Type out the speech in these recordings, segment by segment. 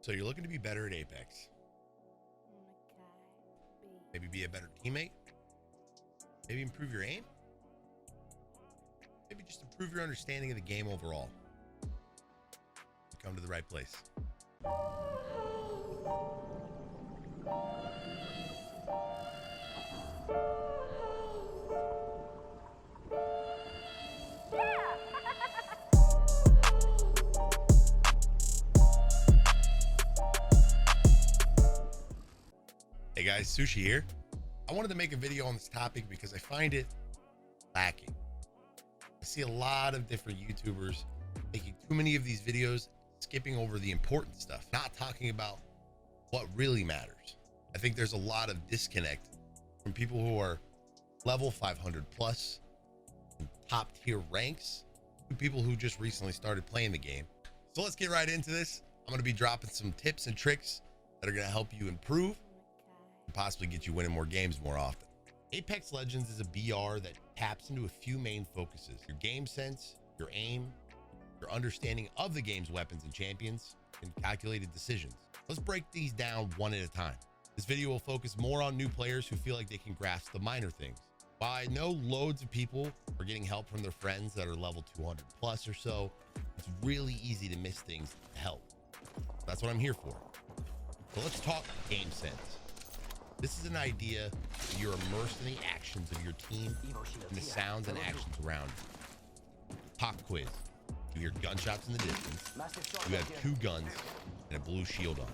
So you're looking to be better at Apex. Maybe be a better teammate. Maybe improve your aim. Maybe just improve your understanding of the game overall. You come to the right place. Hey guys, Sushi here. I wanted to make a video on this topic because I find it lacking. I see a lot of different YouTubers making too many of these videos, skipping over the important stuff, not talking about what really matters. I think there's a lot of disconnect from people who are level 500 plus, top tier ranks, to people who just recently started playing the game. So let's get right into this. I'm going to be dropping some tips and tricks that are going to help you improve and possibly get you winning more games more often. Apex Legends is a BR that taps into a few main focuses: your game sense, your aim, your understanding of the game's weapons and champions, and calculated decisions. Let's break these down one at a time. This video will focus more on new players who feel like they can grasp the minor things. While I know loads of people are getting help from their friends that are level 200 plus or so, it's really easy to miss things to help. That's what I'm here for. So let's talk game sense. This is an idea that you're immersed in the actions of your team and the sounds and actions around you. Pop quiz. You hear gunshots in the distance. You have two guns and a blue shield on.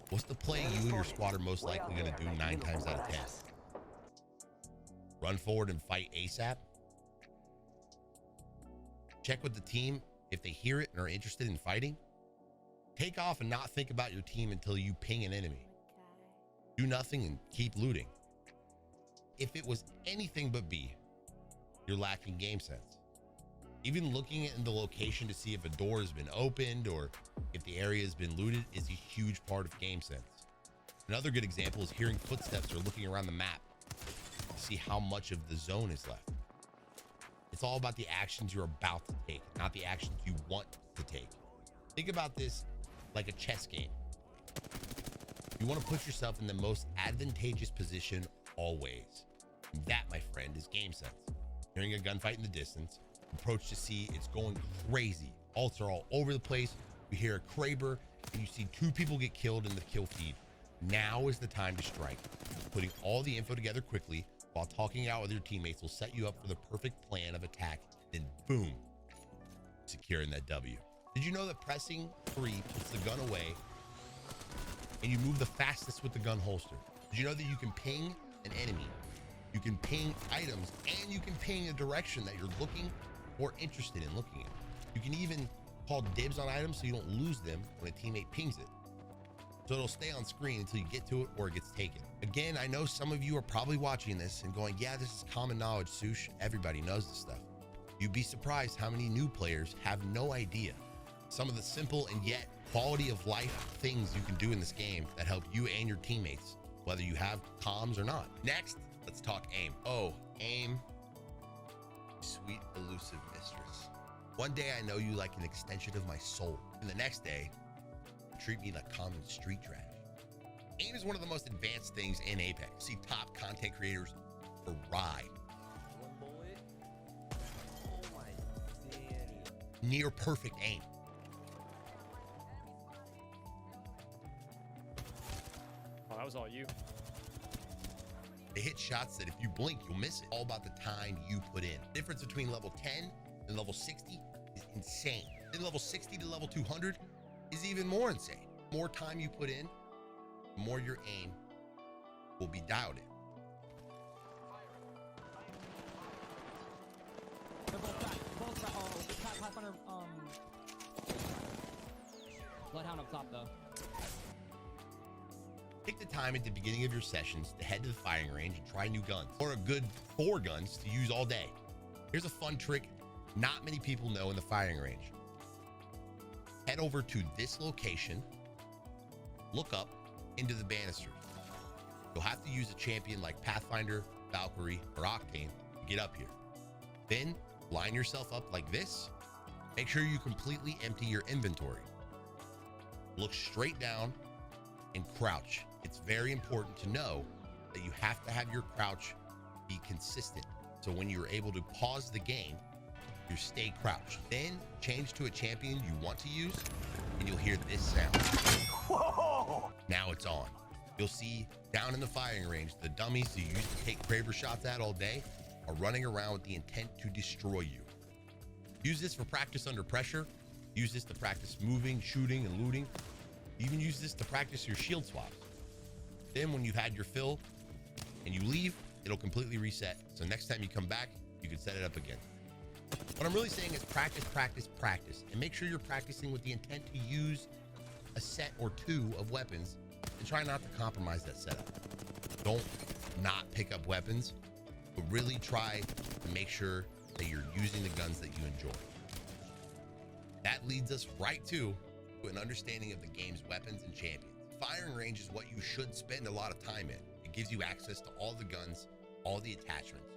What's the play you and your squad are most likely going to do 9 times out of 10? Run forward and fight ASAP? Check with the team if they hear it and are interested in fighting? Take off and not think about your team until you ping an enemy. Do nothing and keep looting. If it was anything but B, you're lacking game sense. Even looking in the location to see if a door has been opened or if the area has been looted is a huge part of game sense. Another good example is hearing footsteps or looking around the map to see how much of the zone is left. It's all about the actions you're about to take, not the actions you want to take. Think about this like a chess game. You want to put yourself in the most advantageous position always. And that, my friend, is game sense. Hearing a gunfight in the distance, approach to see it's going crazy. Ults are all over the place. You hear a Kraber and you see 2 people get killed in the kill feed. Now is the time to strike. Putting all the info together quickly while talking out with your teammates will set you up for the perfect plan of attack. Then boom, securing that W. Did you know that pressing 3 puts the gun away and you move the fastest with the gun holster? Did you know that you can ping an enemy, you can ping items, and you can ping a direction that you're looking or interested in looking at? You can even call dibs on items so you don't lose them when a teammate pings it. So it'll stay on screen until you get to it or it gets taken. Again, I know some of you are probably watching this and going, yeah, this is common knowledge, Sush. Everybody knows this stuff. You'd be surprised how many new players have no idea some of the simple and yet quality of life things you can do in this game that help you and your teammates, whether you have comms or not. Next, let's talk aim. Oh, aim, sweet elusive mistress. One day I know you like an extension of my soul, and the next day you treat me like common street trash. Aim is one of the most advanced things in Apex. See top content creators ride. Near perfect aim. Oh, that was all you. They hit shots that if you blink, you'll miss it. All about the time you put in. The difference between level 10 and level 60 is insane. Then level 60 to level 200 is even more insane. The more time you put in, the more your aim will be dialed in. They're both back. Both back. Oh, Pathfinder, Bloodhound up top, though. Take the time at the beginning of your sessions to head to the firing range and try new guns, or a good 4 guns to use all day. Here's a fun trick not many people know in the firing range. Head over to this location, look up into the banisters. You'll have to use a champion like Pathfinder, Valkyrie, or Octane to get up here. Then line yourself up like this. Make sure you completely empty your inventory. Look straight down and crouch. It's very important to know that you have to have your crouch be consistent. So when you're able to pause the game, you stay crouched. Then change to a champion you want to use, and you'll hear this sound. Whoa! Now it's on. You'll see down in the firing range, the dummies you used to take Kraber shots at all day are running around with the intent to destroy you. Use this for practice under pressure. Use this to practice moving, shooting, and looting. Even use this to practice your shield swaps. Then when you've had your fill and you leave, it'll completely reset. So next time you come back, you can set it up again. What I'm really saying is practice, practice, practice, and make sure you're practicing with the intent to use a set or two of weapons and try not to compromise that setup. Don't not pick up weapons, but really try to make sure that you're using the guns that you enjoy. That leads us right to an understanding of the game's weapons and champions. Firing range is what you should spend a lot of time in. It gives you access to all the guns, all the attachments,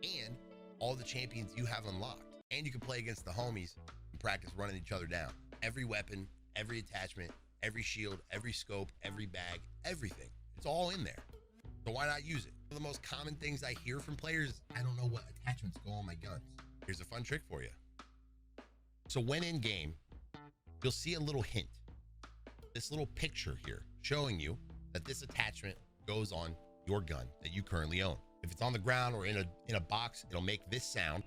and all the champions you have unlocked. And you can play against the homies and practice running each other down. Every weapon, every attachment, every shield, every scope, every bag, everything. It's all in there. So why not use it? One of the most common things I hear from players is, I don't know what attachments go on my guns. Here's a fun trick for you. So when in game, you'll see a little hint. This little picture here showing you that this attachment goes on your gun that you currently own. If it's on the ground or in a box, it'll make this sound.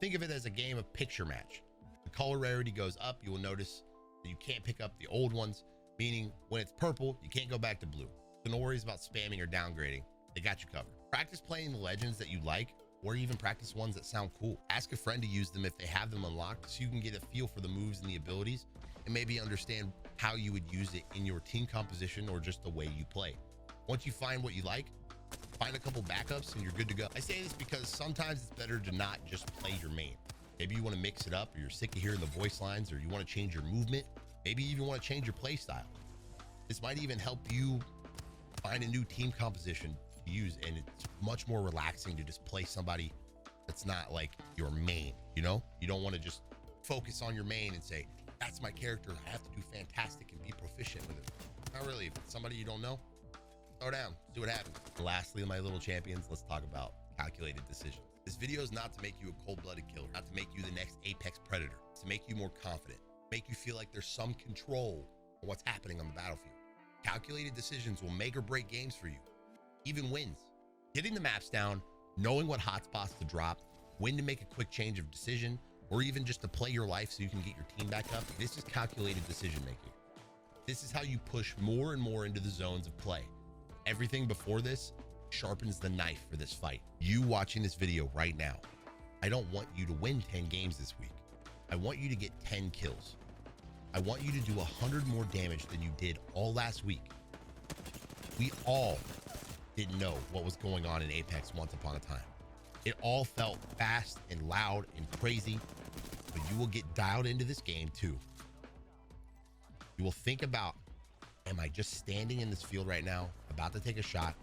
Think of it as a game of picture match. The color rarity goes up. You will notice that you can't pick up the old ones, meaning when it's purple, you can't go back to blue. So no worries about spamming or downgrading. They got you covered. Practice playing the legends that you like, or even practice ones that sound cool. Ask a friend to use them if they have them unlocked so you can get a feel for the moves and the abilities and maybe understand how you would use it in your team composition or just the way you play. Once you find what you like, find a couple backups and you're good to go. I say this because sometimes it's better to not just play your main. Maybe you want to mix it up, or you're sick of hearing the voice lines, or you want to change your movement. Maybe you even want to change your play style. This might even help you find a new team composition to use, and it's much more relaxing to just play somebody that's not like your main, you know? You don't want to just focus on your main and say, that's my character, I have to do fantastic and be proficient with it. Not really. If it's somebody you don't know, throw down, see what happens. And lastly, my little champions, let's talk about calculated decisions. This video is not to make you a cold-blooded killer, not to make you the next apex predator. It's to make you more confident, make you feel like there's some control of what's happening on the battlefield. Calculated decisions will make or break games for you, even wins. Getting the maps down, knowing what hotspots to drop, when to make a quick change of decision, or even just to play your life so you can get your team back up. This is calculated decision making. This is how you push more and more into the zones of play. Everything before this sharpens the knife for this fight. You watching this video right now, I don't want you to win 10 games this week. I want you to get 10 kills. I want you to do 100 more damage than you did all last week. We all didn't know what was going on in Apex once upon a time. It all felt fast and loud and crazy, but you will get dialed into this game too. You will think about, am I just standing in this field right now, about to take a shot,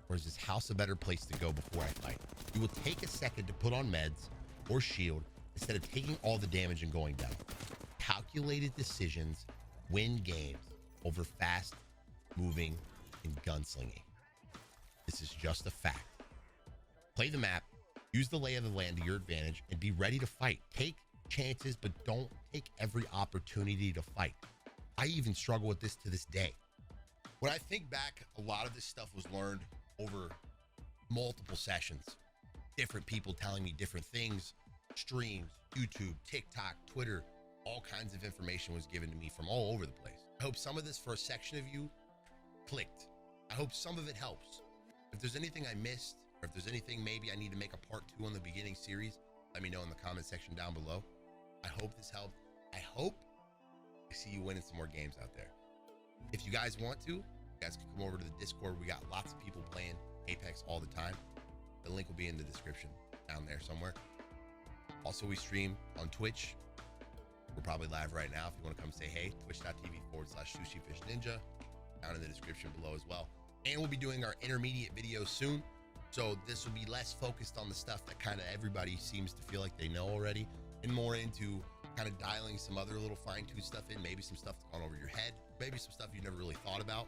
or is this house a better place to go before I fight? You will take a second to put on meds or shield instead of taking all the damage and going down. Calculated decisions win games over fast moving and gunslinging. This is just a fact. Play the map, use the lay of the land to your advantage, and be ready to fight. Take chances, but don't take every opportunity to fight. I even struggle with this to this day. When I think back, a lot of this stuff was learned over multiple sessions. Different people telling me different things, streams, YouTube, TikTok, Twitter, all kinds of information was given to me from all over the place. I hope some of this for a section of you clicked. I hope some of it helps. If there's anything I missed, or if there's anything maybe I need to make a part 2 on the beginning series, let me know in the comment section down below. I hope this helped. I hope I see you winning some more games out there. If you guys want to, you guys can come over to the Discord. We got lots of people playing Apex all the time. The link will be in the description down there somewhere. Also, we stream on Twitch. We're probably live right now. If you want to come say hey, twitch.tv/Sushifishninja, down in the description below as well. And we'll be doing our intermediate videos soon. So this will be less focused on the stuff that kind of everybody seems to feel like they know already, and more into kind of dialing some other little fine-tuned stuff in, maybe some stuff that's gone over your head, maybe some stuff you never really thought about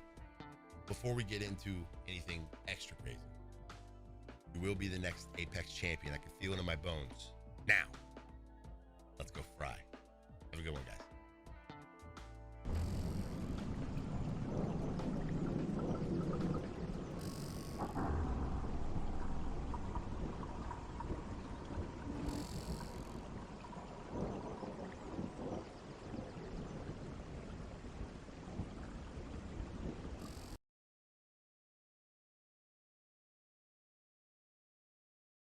before we get into anything extra crazy. You will be the next Apex champion. I can feel it in my bones. Now, let's go fry. Have a good one, guys.